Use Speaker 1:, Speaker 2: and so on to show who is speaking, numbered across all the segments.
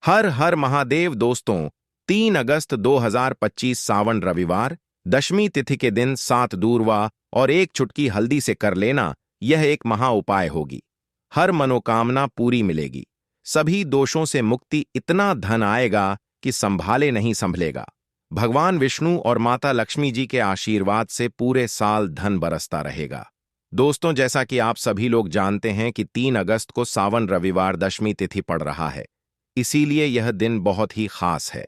Speaker 1: हर हर महादेव दोस्तों। 3 अगस्त 2025 सावन रविवार, दशमी तिथि के दिन 7 दूर्वा और एक चुटकी हल्दी से कर लेना, यह एक महा उपाय होगी। हर मनोकामना पूरी मिलेगी, सभी दोषों से मुक्ति, इतना धन आएगा कि संभाले नहीं संभलेगा। भगवान विष्णु और माता लक्ष्मी जी के आशीर्वाद से पूरे साल धन बरसता रहेगा। दोस्तों, जैसा कि आप सभी लोग जानते हैं कि 3 अगस्त को सावन रविवार दशमी तिथि पड़ रहा है, इसीलिए यह दिन बहुत ही खास है।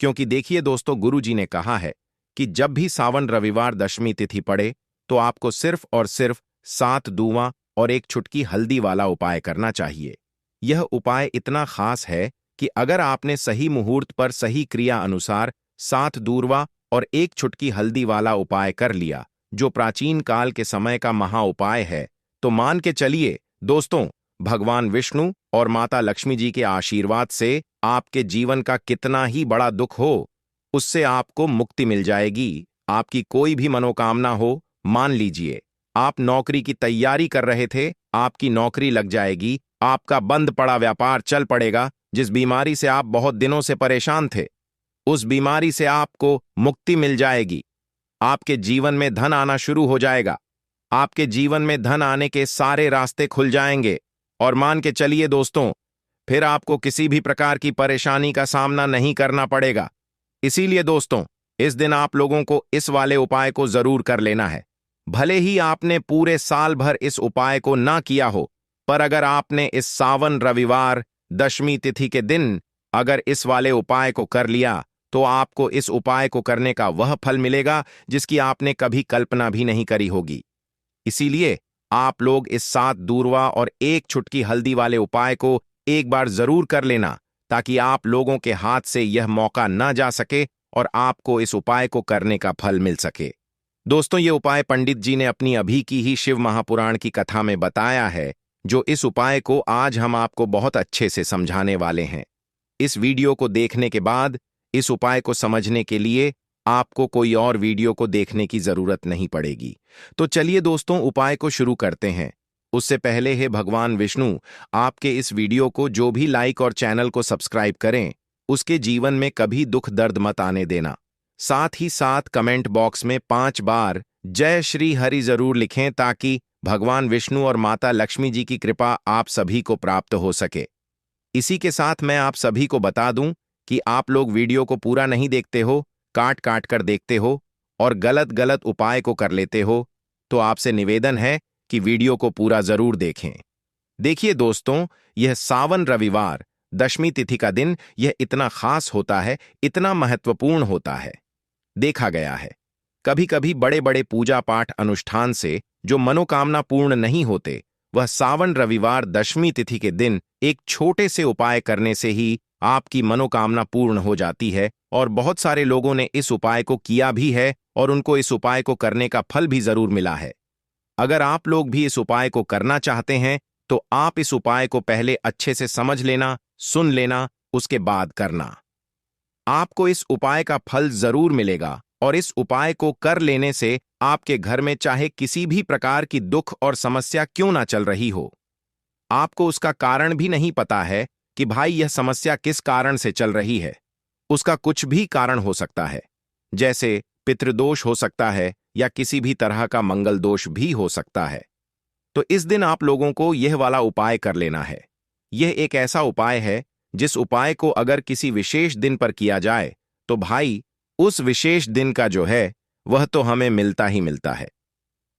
Speaker 1: क्योंकि देखिए दोस्तों, गुरु जी ने कहा है कि जब भी सावन रविवार दशमी तिथि पड़े तो आपको सिर्फ और सिर्फ 7 दूवां और एक चुटकी हल्दी वाला उपाय करना चाहिए। यह उपाय इतना खास है कि अगर आपने सही मुहूर्त पर सही क्रिया अनुसार 7 दूर्वा और एक चुटकी हल्दी वाला उपाय कर लिया, जो प्राचीन काल के समय का महा उपाय है, तो मान के चलिए दोस्तों, भगवान विष्णु और माता लक्ष्मी जी के आशीर्वाद से आपके जीवन का कितना ही बड़ा दुख हो, उससे आपको मुक्ति मिल जाएगी। आपकी कोई भी मनोकामना हो, मान लीजिए आप नौकरी की तैयारी कर रहे थे, आपकी नौकरी लग जाएगी। आपका बंद पड़ा व्यापार चल पड़ेगा। जिस बीमारी से आप बहुत दिनों से परेशान थे, उस बीमारी से आपको मुक्ति मिल जाएगी। आपके जीवन में धन आना शुरू हो जाएगा। आपके जीवन में धन आने के सारे रास्ते खुल जाएंगे। और मान के चलिए दोस्तों, फिर आपको किसी भी प्रकार की परेशानी का सामना नहीं करना पड़ेगा। इसीलिए दोस्तों, इस दिन आप लोगों को इस वाले उपाय को जरूर कर लेना है। भले ही आपने पूरे साल भर इस उपाय को ना किया हो, पर अगर आपने इस सावन रविवार दशमी तिथि के दिन अगर इस वाले उपाय को कर लिया, तो आपको इस उपाय को करने का वह फल मिलेगा जिसकी आपने कभी कल्पना भी नहीं करी होगी। इसीलिए आप लोग इस 7 दूर्वा और एक चुटकी हल्दी वाले उपाय को एक बार जरूर कर लेना, ताकि आप लोगों के हाथ से यह मौका ना जा सके और आपको इस उपाय को करने का फल मिल सके। दोस्तों, ये उपाय पंडित जी ने अपनी अभी की ही शिव महापुराण की कथा में बताया है, जो इस उपाय को आज हम आपको बहुत अच्छे से समझाने वाले हैं। इस वीडियो को देखने के बाद इस उपाय को समझने के लिए आपको कोई और वीडियो को देखने की जरूरत नहीं पड़ेगी। तो चलिए दोस्तों, उपाय को शुरू करते हैं। उससे पहले है भगवान विष्णु आपके इस वीडियो को जो भी लाइक और चैनल को सब्सक्राइब करें, उसके जीवन में कभी दुख दर्द मत आने देना। साथ ही साथ कमेंट बॉक्स में 5 बार जय श्री हरि जरूर लिखें, ताकि भगवान विष्णु और माता लक्ष्मी जी की कृपा आप सभी को प्राप्त हो सके। इसी के साथ मैं आप सभी को बता दूं कि आप लोग वीडियो को पूरा नहीं देखते हो, काट काट कर देखते हो और गलत गलत उपाय को कर लेते हो, तो आपसे निवेदन है कि वीडियो को पूरा जरूर देखें। देखिए दोस्तों, यह सावन रविवार दशमी तिथि का दिन यह इतना खास होता है, इतना महत्वपूर्ण होता है। देखा गया है कभी कभी बड़े बड़े पूजा पाठ अनुष्ठान से जो मनोकामना पूर्ण नहीं होते, वह सावन रविवार दशमी तिथि के दिन एक छोटे से उपाय करने से ही आपकी मनोकामना पूर्ण हो जाती है। और बहुत सारे लोगों ने इस उपाय को किया भी है और उनको इस उपाय को करने का फल भी जरूर मिला है। अगर आप लोग भी इस उपाय को करना चाहते हैं, तो आप इस उपाय को पहले अच्छे से समझ लेना, सुन लेना, उसके बाद करना। आपको इस उपाय का फल जरूर मिलेगा और इस उपाय को कर लेने से आपके घर में चाहे किसी भी प्रकार की दुख और समस्या क्यों ना चल रही हो, आपको उसका कारण भी नहीं पता है कि भाई यह समस्या किस कारण से चल रही है। उसका कुछ भी कारण हो सकता है, जैसे पितृदोष हो सकता है या किसी भी तरह का मंगल दोष भी हो सकता है। तो इस दिन आप लोगों को यह वाला उपाय कर लेना है। यह एक ऐसा उपाय है जिस उपाय को अगर किसी विशेष दिन पर किया जाए, तो भाई उस विशेष दिन का जो है वह तो हमें मिलता ही मिलता है।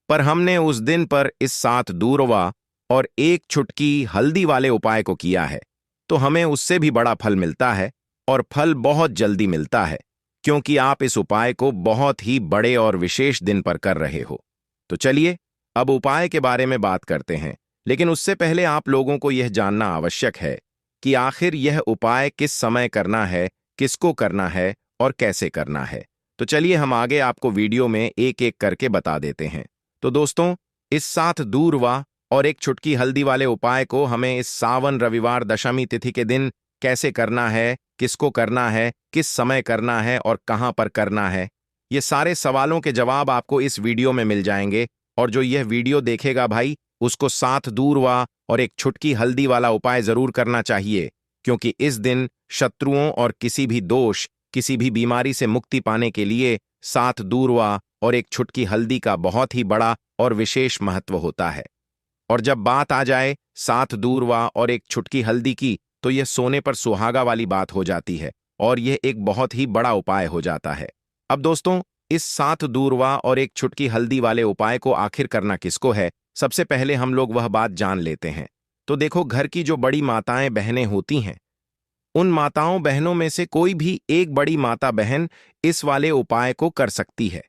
Speaker 1: पर हमने उस दिन पर इस 7 दूर्वा और एक चुटकी हल्दी वाले उपाय को किया है, तो हमें उससे भी बड़ा फल मिलता है और फल बहुत जल्दी मिलता है, क्योंकि आप इस उपाय को बहुत ही बड़े और विशेष दिन पर कर रहे हो। तो चलिए अब उपाय के बारे में बात करते हैं, लेकिन उससे पहले आप लोगों को यह जानना आवश्यक है कि आखिर यह उपाय किस समय करना है, किसको करना है और कैसे करना है। तो चलिए हम आगे आपको वीडियो में एक एक करके बता देते हैं। तो दोस्तों, इस 7 दूर्वा और एक चुटकी हल्दी वाले उपाय को हमें इस सावन रविवार दशमी तिथि के दिन कैसे करना है, किसको करना है, किस समय करना है और कहां पर करना है, ये सारे सवालों के जवाब आपको इस वीडियो में मिल जाएंगे। और जो यह वीडियो देखेगा भाई, उसको 7 दूर्वा और एक चुटकी हल्दी वाला उपाय जरूर करना चाहिए, क्योंकि इस दिन शत्रुओं और किसी भी दोष, किसी भी बीमारी से मुक्ति पाने के लिए 7 दूर्वा और एक छुटकी हल्दी का बहुत ही बड़ा और विशेष महत्व होता है। और जब बात आ जाए 7 दूर्वा और एक छुटकी हल्दी की, तो यह सोने पर सुहागा वाली बात हो जाती है और यह एक बहुत ही बड़ा उपाय हो जाता है। अब दोस्तों, इस 7 दूर्वा और एक छुटकी हल्दी वाले उपाय को आखिर करना किसको है, सबसे पहले हम लोग वह बात जान लेते हैं। तो देखो, घर की जो बड़ी माताएं बहनें होती हैं, उन माताओं बहनों में से कोई भी एक बड़ी माता बहन इस वाले उपाय को कर सकती है।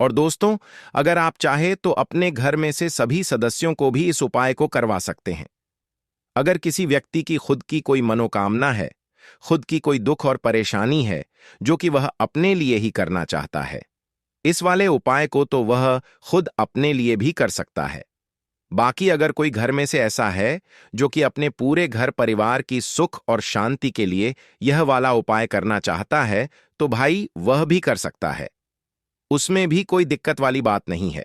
Speaker 1: और दोस्तों, अगर आप चाहे तो अपने घर में से सभी सदस्यों को भी इस उपाय को करवा सकते हैं। अगर किसी व्यक्ति की खुद की कोई मनोकामना है, खुद की कोई दुख और परेशानी है जो कि वह अपने लिए ही करना चाहता है, इस वाले उपाय को तो वह खुद अपने लिए भी कर सकता है। बाकी अगर कोई घर में से ऐसा है जो कि अपने पूरे घर परिवार की सुख और शांति के लिए यह वाला उपाय करना चाहता है, तो भाई वह भी कर सकता है। उसमें भी कोई दिक्कत वाली बात नहीं है।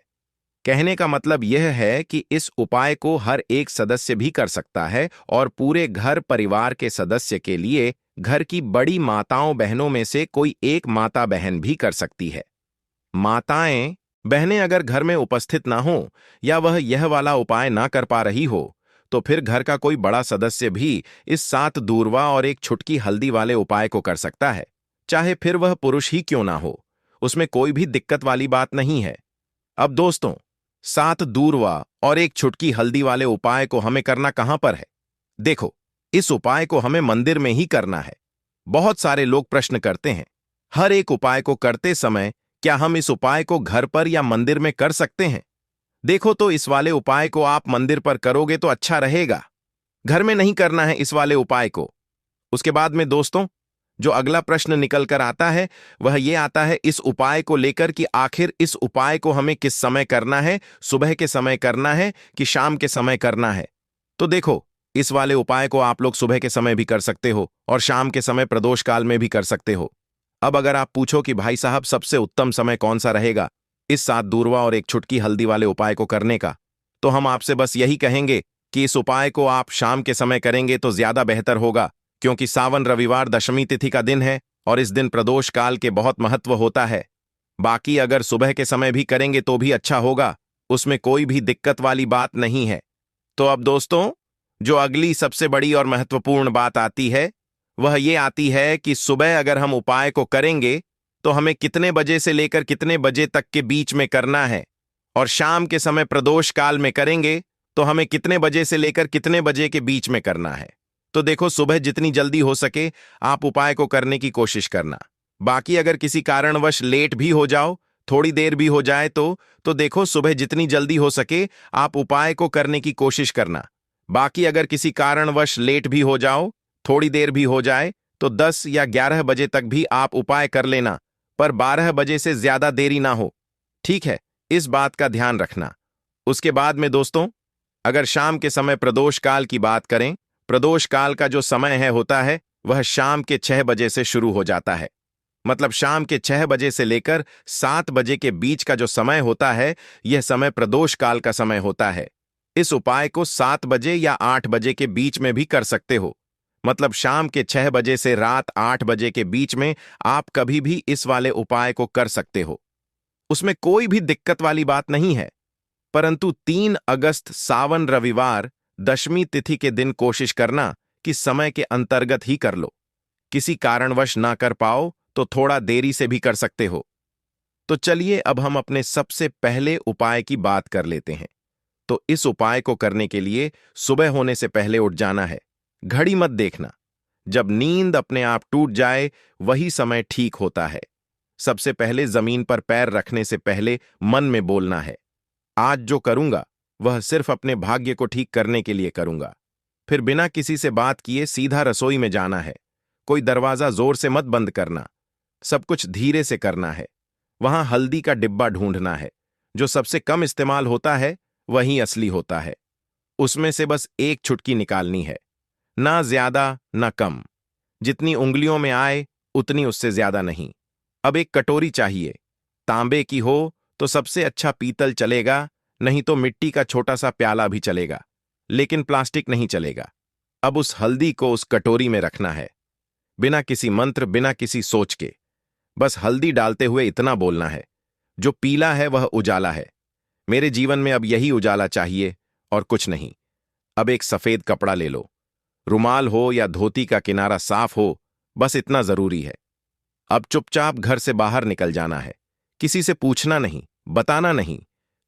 Speaker 1: कहने का मतलब यह है कि इस उपाय को हर एक सदस्य भी कर सकता है और पूरे घर परिवार के सदस्य के लिए घर की बड़ी माताओं बहनों में से कोई एक माता बहन भी कर सकती है। माताएं बहनें अगर घर में उपस्थित ना हो या वह यह वाला उपाय ना कर पा रही हो, तो फिर घर का कोई बड़ा सदस्य भी इस 7 दूर्वा और एक छुटकी हल्दी वाले उपाय को कर सकता है, चाहे फिर वह पुरुष ही क्यों ना हो। उसमें कोई भी दिक्कत वाली बात नहीं है। अब दोस्तों, 7 दूर्वा और एक छुटकी हल्दी वाले उपाय को हमें करना कहां पर है? देखो, इस उपाय को हमें मंदिर में ही करना है। बहुत सारे लोग प्रश्न करते हैं, हर एक उपाय को करते समय क्या हम इस उपाय को घर पर या मंदिर में कर सकते हैं? देखो, तो इस वाले उपाय को आप मंदिर पर करोगे तो अच्छा रहेगा। घर में नहीं करना है इस वाले उपाय को। उसके बाद में दोस्तों, जो अगला प्रश्न निकल कर आता है वह यह आता है इस उपाय को लेकर कि आखिर इस उपाय को हमें किस समय करना है, सुबह के समय करना है कि शाम के समय करना है? तो देखो, इस वाले उपाय को आप लोग सुबह के समय भी कर सकते हो और शाम के समय प्रदोष काल में भी कर सकते हो। अब अगर आप पूछो कि भाई साहब सबसे उत्तम समय कौन सा रहेगा इस 7 दूर्वा और एक छुटकी हल्दी वाले उपाय को करने का, तो हम आपसे बस यही कहेंगे कि इस उपाय को आप शाम के समय करेंगे तो ज्यादा बेहतर होगा, क्योंकि सावन रविवार दशमी तिथि का दिन है और इस दिन प्रदोष काल के बहुत महत्व होता है। बाकी अगर सुबह के समय भी करेंगे तो भी अच्छा होगा, उसमें कोई भी दिक्कत वाली बात नहीं है। तो अब दोस्तों, जो अगली सबसे बड़ी और महत्वपूर्ण बात आती है वह ये आती है कि सुबह अगर हम उपाय को करेंगे तो हमें कितने बजे से लेकर कितने बजे तक के बीच में करना है, और शाम के समय प्रदोष काल में करेंगे तो हमें कितने बजे से लेकर कितने बजे के बीच में करना है। तो देखो, सुबह जितनी जल्दी हो सके आप उपाय को करने की कोशिश करना। बाकी अगर किसी कारणवश लेट भी हो जाओ, थोड़ी देर भी हो जाए तो देखो, सुबह जितनी जल्दी हो सके आप उपाय को करने की कोशिश करना। बाकी अगर किसी कारणवश लेट भी हो जाओ, थोड़ी देर भी हो जाए, तो 10 या 11 बजे तक भी आप उपाय कर लेना, पर 12 बजे से ज्यादा देरी ना हो। ठीक है, इस बात का ध्यान रखना। उसके बाद में दोस्तों, अगर शाम के समय प्रदोष काल की बात करें, प्रदोष काल का जो समय होता है वह शाम के 6 बजे से शुरू हो जाता है। मतलब शाम के 6 बजे से लेकर 7 बजे के बीच का जो समय होता है, यह समय प्रदोष काल का समय होता है। इस उपाय को 7 बजे या 8 बजे के बीच में भी कर सकते हो। मतलब शाम के 6 बजे से रात 8 बजे के बीच में आप कभी भी इस वाले उपाय को कर सकते हो। उसमें कोई भी दिक्कत वाली बात नहीं है। परंतु 3 अगस्त सावन रविवार दशमी तिथि के दिन कोशिश करना कि समय के अंतर्गत ही कर लो। किसी कारणवश ना कर पाओ तो थोड़ा देरी से भी कर सकते हो। तो चलिए अब हम अपने सबसे पहले उपाय की बात कर लेते हैं। तो इस उपाय को करने के लिए सुबह होने से पहले उठ जाना है। घड़ी मत देखना, जब नींद अपने आप टूट जाए वही समय ठीक होता है। सबसे पहले जमीन पर पैर रखने से पहले मन में बोलना है, आज जो करूंगा वह सिर्फ अपने भाग्य को ठीक करने के लिए करूंगा। फिर बिना किसी से बात किए सीधा रसोई में जाना है। कोई दरवाजा जोर से मत बंद करना, सब कुछ धीरे से करना है। वहां हल्दी का डिब्बा ढूंढना है, जो सबसे कम इस्तेमाल होता है वही असली होता है। उसमें से बस एक चुटकी निकालनी है, ना ज्यादा ना कम, जितनी उंगलियों में आए उतनी उससे ज्यादा नहीं। अब एक कटोरी चाहिए, तांबे की हो तो सबसे अच्छा पीतल चलेगा, नहीं तो मिट्टी का छोटा सा प्याला भी चलेगा, लेकिन प्लास्टिक नहीं चलेगा। अब उस हल्दी को उस कटोरी में रखना है, बिना किसी मंत्र, बिना किसी सोच के। बस हल्दी डालते हुए इतना बोलना है, जो पीला है वह उजाला है। मेरे जीवन में अब यही उजाला चाहिए और कुछ नहीं। अब एक सफेद कपड़ा ले लो, रुमाल हो या धोती का किनारा साफ हो, बस इतना जरूरी है। अब चुपचाप घर से बाहर निकल जाना है। किसी से पूछना नहीं, बताना नहीं।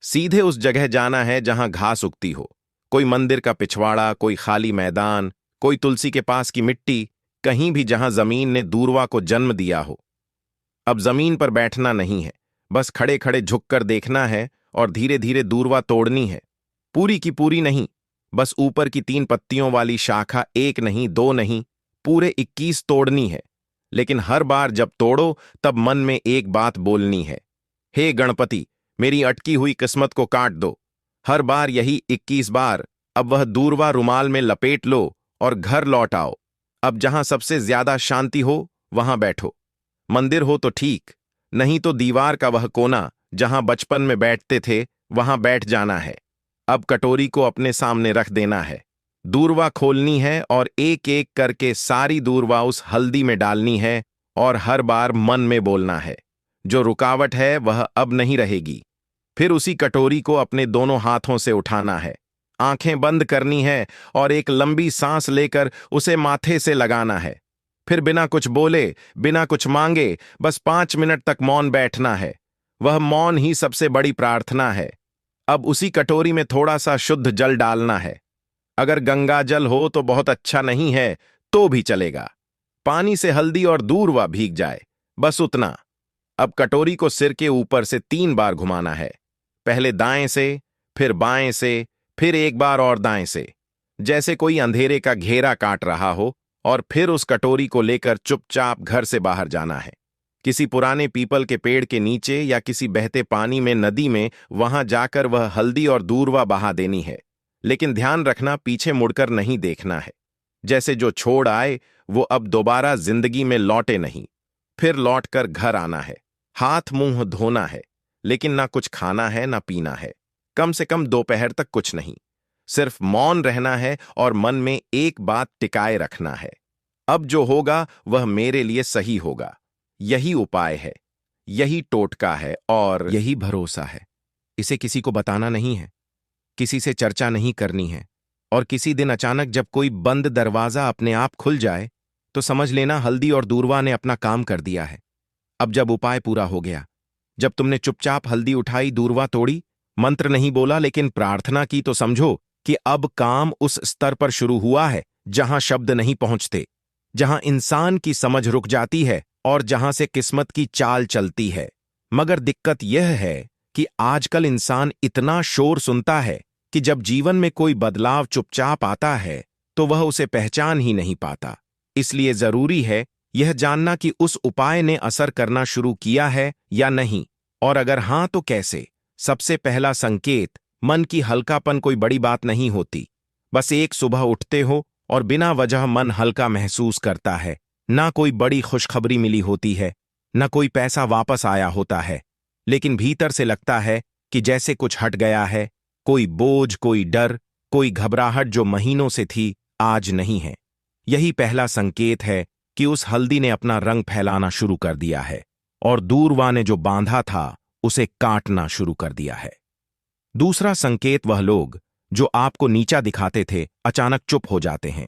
Speaker 1: सीधे उस जगह जाना है जहां घास उगती हो, कोई मंदिर का पिछवाड़ा, कोई खाली मैदान, कोई तुलसी के पास की मिट्टी, कहीं भी जहां जमीन ने दूर्वा को जन्म दिया हो। अब जमीन पर बैठना नहीं है, बस खड़े खड़े झुककर देखना है और धीरे धीरे दूर्वा तोड़नी है। पूरी की पूरी नहीं, बस ऊपर की 3 पत्तियों वाली शाखा, 1 नहीं, 2 नहीं, पूरे 21 तोड़नी है। लेकिन हर बार जब तोड़ो तब मन में एक बात बोलनी है, हे गणपति, मेरी अटकी हुई किस्मत को काट दो। हर बार यही 21 बार। अब वह दूर्वा रुमाल में लपेट लो और घर लौट आओ। अब जहां सबसे ज्यादा शांति हो वहां बैठो। मंदिर हो तो ठीक, नहीं तो दीवार का वह कोना जहां बचपन में बैठते थे वहां बैठ जाना है। अब कटोरी को अपने सामने रख देना है, दूर्वा खोलनी है और एक एक करके सारी दूर्वा उस हल्दी में डालनी है और हर बार मन में बोलना है, जो रुकावट है वह अब नहीं रहेगी। फिर उसी कटोरी को अपने दोनों हाथों से उठाना है, आंखें बंद करनी है और एक लंबी सांस लेकर उसे माथे से लगाना है। फिर बिना कुछ बोले, बिना कुछ मांगे, बस 5 मिनट तक मौन बैठना है। वह मौन ही सबसे बड़ी प्रार्थना है। अब उसी कटोरी में थोड़ा सा शुद्ध जल डालना है। अगर गंगा जल हो तो बहुत अच्छा, नहीं है तो भी चलेगा। पानी से हल्दी और दूर्वा भीग जाए, बस उतना। अब कटोरी को सिर के ऊपर से 3 बार घुमाना है, पहले दाएं से, फिर बाएं से, फिर एक बार और दाएं से, जैसे कोई अंधेरे का घेरा काट रहा हो। और फिर उस कटोरी को लेकर चुपचाप घर से बाहर जाना है, किसी पुराने पीपल के पेड़ के नीचे या किसी बहते पानी में, नदी में, वहां जाकर वह हल्दी और दूर्वा बहा देनी है। लेकिन ध्यान रखना, पीछे मुड़कर नहीं देखना है। जैसे जो छोड़ आए वो अब दोबारा जिंदगी में लौटे नहीं। फिर लौटकर घर आना है, हाथ मुंह धोना है, लेकिन ना कुछ खाना है ना पीना है। कम से कम दोपहर तक कुछ नहीं, सिर्फ मौन रहना है और मन में एक बात टिकाए रखना है, अब जो होगा वह मेरे लिए सही होगा। यही उपाय है, यही टोटका है और यही भरोसा है। इसे किसी को बताना नहीं है, किसी से चर्चा नहीं करनी है। और किसी दिन अचानक जब कोई बंद दरवाजा अपने आप खुल जाए तो समझ लेना हल्दी और दूर्वा ने अपना काम कर दिया है। अब जब उपाय पूरा हो गया, जब तुमने चुपचाप हल्दी उठाई, दूर्वा तोड़ी, मंत्र नहीं बोला लेकिन प्रार्थना की, तो समझो कि अब काम उस स्तर पर शुरू हुआ है जहां शब्द नहीं पहुंचते, जहां इंसान की समझ रुक जाती है और जहां से किस्मत की चाल चलती है। मगर दिक्कत यह है कि आजकल इंसान इतना शोर सुनता है कि जब जीवन में कोई बदलाव चुपचाप आता है तो वह उसे पहचान ही नहीं पाता। इसलिए जरूरी है यह जानना कि उस उपाय ने असर करना शुरू किया है या नहीं, और अगर हां तो कैसे। सबसे पहला संकेत, मन की हल्कापन। कोई बड़ी बात नहीं होती, बस एक सुबह उठते हो और बिना वजह मन हल्का महसूस करता है। ना कोई बड़ी खुशखबरी मिली होती है, ना कोई पैसा वापस आया होता है, लेकिन भीतर से लगता है कि जैसे कुछ हट गया है। कोई बोझ, कोई डर, कोई घबराहट जो महीनों से थी आज नहीं है। यही पहला संकेत है कि उस हल्दी ने अपना रंग फैलाना शुरू कर दिया है और दूर्वा ने जो बांधा था उसे काटना शुरू कर दिया है। दूसरा संकेत, वह लोग जो आपको नीचा दिखाते थे अचानक चुप हो जाते हैं।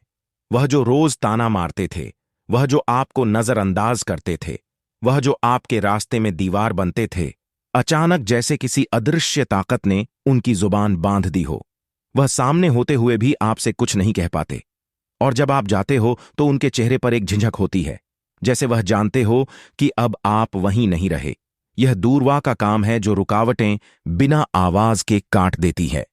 Speaker 1: वह जो रोज ताना मारते थे, वह जो आपको नजरअंदाज करते थे, वह जो आपके रास्ते में दीवार बनते थे, अचानक जैसे किसी अदृश्य ताकत ने उनकी जुबान बांध दी हो। वह सामने होते हुए भी आपसे कुछ नहीं कह पाते, और जब आप जाते हो तो उनके चेहरे पर एक झिझक होती है, जैसे वह जानते हो कि अब आप वहीं नहीं रहे। यह दूर्वा का काम है जो रुकावटें बिना आवाज के काट देती है।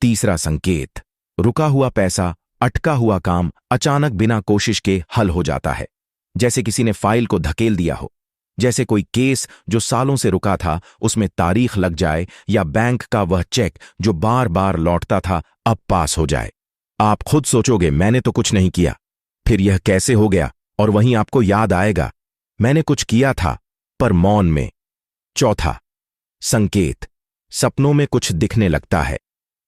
Speaker 1: तीसरा संकेत, रुका हुआ पैसा, अटका हुआ काम अचानक बिना कोशिश के हल हो जाता है, जैसे किसी ने फाइल को धकेल दिया हो, जैसे कोई केस जो सालों से रुका था उसमें तारीख लग जाए, या बैंक का वह चेक जो बार बार लौटता था अब पास हो जाए। आप खुद सोचोगे मैंने तो कुछ नहीं किया, फिर यह कैसे हो गया, और वहीं आपको याद आएगा मैंने कुछ किया था, पर मौन में। चौथा संकेत, सपनों में कुछ दिखने लगता है।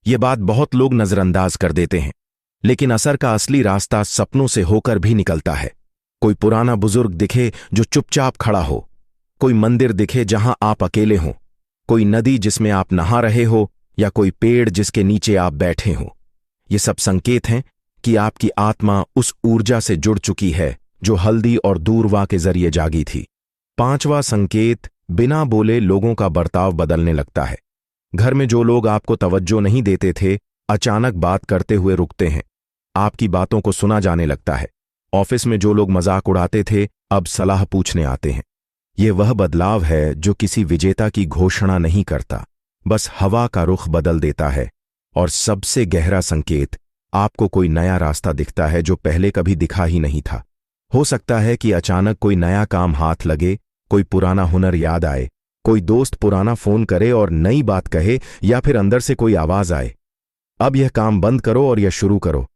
Speaker 1: यह बात बहुत लोग नजरअंदाज कर देते हैं, लेकिन असर का असली रास्ता सपनों से होकर भी निकलता है। कोई पुराना बुजुर्ग दिखे जो चुपचाप खड़ा हो, कोई मंदिर दिखे जहां आप अकेले हों, कोई नदी जिसमें आप नहा रहे हो, या कोई पेड़ जिसके नीचे आप बैठे हो। ये सब संकेत हैं कि आपकी आत्मा उस ऊर्जा से जुड़ चुकी है जो हल्दी और दूरवा के जरिए जागी थी। पांचवा संकेत, बिना बोले लोगों का बर्ताव बदलने लगता है। घर में जो लोग आपको तवज्जो नहीं देते थे, अचानक बात करते हुए रुकते हैं। आपकी बातों को सुना जाने लगता है। ऑफिस में जो लोग मजाक उड़ाते थे, अब सलाह पूछने आते हैं। यह वह बदलाव है जो किसी विजेता की घोषणा नहीं करता, बस हवा का रुख बदल देता है। और सबसे गहरा संकेत, आपको कोई नया रास्ता दिखता है जो पहले कभी दिखा ही नहीं था। हो सकता है कि अचानक कोई नया काम हाथ लगे, कोई पुराना हुनर याद आए, कोई दोस्त पुराना फोन करे और नई बात कहे, या फिर अंदर से कोई आवाज आए, अब यह काम बंद करो और यह शुरू करो।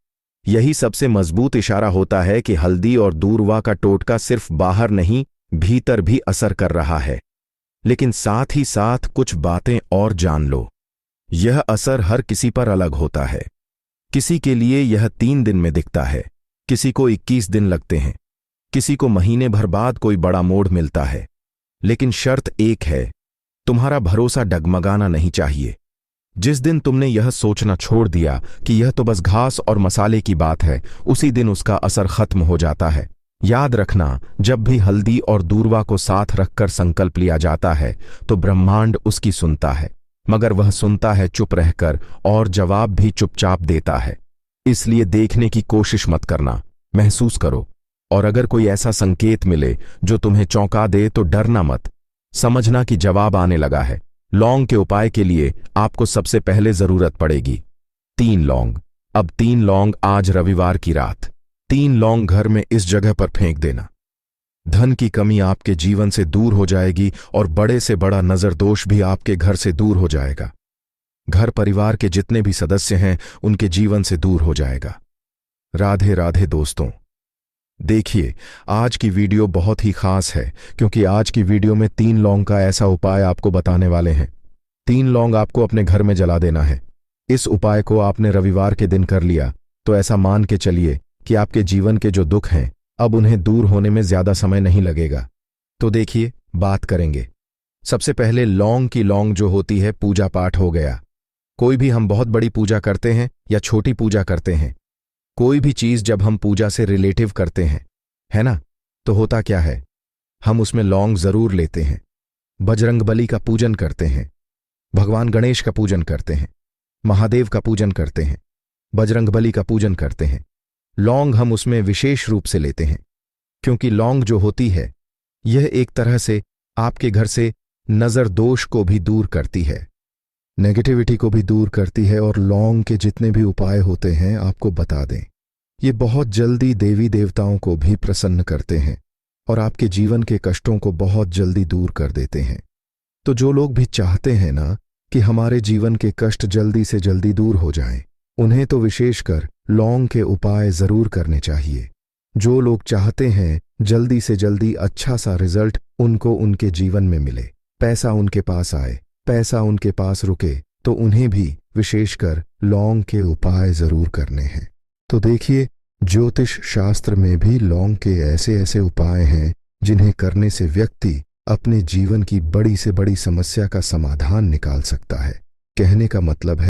Speaker 1: यही सबसे मजबूत इशारा होता है कि हल्दी और दूरवा का टोटका सिर्फ बाहर नहीं, भीतर भी असर कर रहा है। लेकिन साथ ही साथ कुछ बातें और जान लो। यह असर हर किसी पर अलग होता है। किसी के लिए यह 3 दिन में दिखता है, किसी को 21 दिन लगते हैं, किसी को महीने भर बाद कोई बड़ा मोड़ मिलता है। लेकिन शर्त एक है, तुम्हारा भरोसा डगमगाना नहीं चाहिए। जिस दिन तुमने यह सोचना छोड़ दिया कि यह तो बस घास और मसाले की बात है, उसी दिन उसका असर खत्म हो जाता है। याद रखना, जब भी हल्दी और दूरवा को साथ रखकर संकल्प लिया जाता है तो ब्रह्मांड उसकी सुनता है, मगर वह सुनता है चुप रहकर, और जवाब भी चुपचाप देता है। इसलिए देखने की कोशिश मत करना, महसूस करो। और अगर कोई ऐसा संकेत मिले जो तुम्हें चौंका दे तो डरना मत, समझना कि जवाब आने लगा है। लौंग के उपाय के लिए आपको सबसे पहले जरूरत पड़ेगी 3 लौंग। अब 3 लौंग आज रविवार की रात 3 लौंग घर में इस जगह पर फेंक देना। धन की कमी आपके जीवन से दूर हो जाएगी और बड़े से बड़ा नजर दोष भी आपके घर से दूर हो जाएगा। घर परिवार के जितने भी सदस्य हैं उनके जीवन से दूर हो जाएगा। राधे राधे दोस्तों। देखिए, आज की वीडियो बहुत ही खास है क्योंकि आज की वीडियो में 3 लौंग का ऐसा उपाय आपको बताने वाले हैं। 3 लौंग आपको अपने घर में जला देना है। इस उपाय को आपने रविवार के दिन कर लिया तो ऐसा मान के चलिए कि आपके जीवन के जो दुख हैं अब उन्हें दूर होने में ज्यादा समय नहीं लगेगा। तो देखिए, बात करेंगे। सबसे पहले लौंग की लौंग जो होती है, पूजा पाठ हो गया। कोई भी हम बहुत बड़ी पूजा करते हैं या छोटी पूजा करते हैं, कोई भी चीज जब हम पूजा से रिलेटिव करते हैं, है ना, तो होता क्या है, हम उसमें लौंग जरूर लेते हैं। बजरंगबली का पूजन करते हैं, भगवान गणेश का पूजन करते हैं, महादेव का पूजन करते हैं, बजरंगबली का पूजन करते हैं। लौंग हम उसमें विशेष रूप से लेते हैं क्योंकि लौंग जो होती है यह एक तरह से आपके घर से नजर दोष को भी दूर करती है, नेगेटिविटी को भी दूर करती है। और लौंग के जितने भी उपाय होते हैं आपको बता दें, ये बहुत जल्दी देवी देवताओं को भी प्रसन्न करते हैं और आपके जीवन के कष्टों को बहुत जल्दी दूर कर देते हैं। तो जो लोग भी चाहते हैं ना कि हमारे जीवन के कष्ट जल्दी से जल्दी दूर हो जाएं, उन्हें तो विशेषकर लौंग के उपाय जरूर करने चाहिए। जो लोग चाहते हैं जल्दी से जल्दी अच्छा सा रिजल्ट उनको उनके जीवन में मिले, पैसा उनके पास आए, पैसा उनके पास रुके, तो उन्हें भी विशेषकर लौंग के उपाय जरूर करने हैं। तो देखिए, ज्योतिष शास्त्र में भी लौंग के ऐसे ऐसे उपाय हैं जिन्हें करने से व्यक्ति अपने जीवन की बड़ी से बड़ी समस्या का समाधान निकाल सकता है। कहने का मतलब है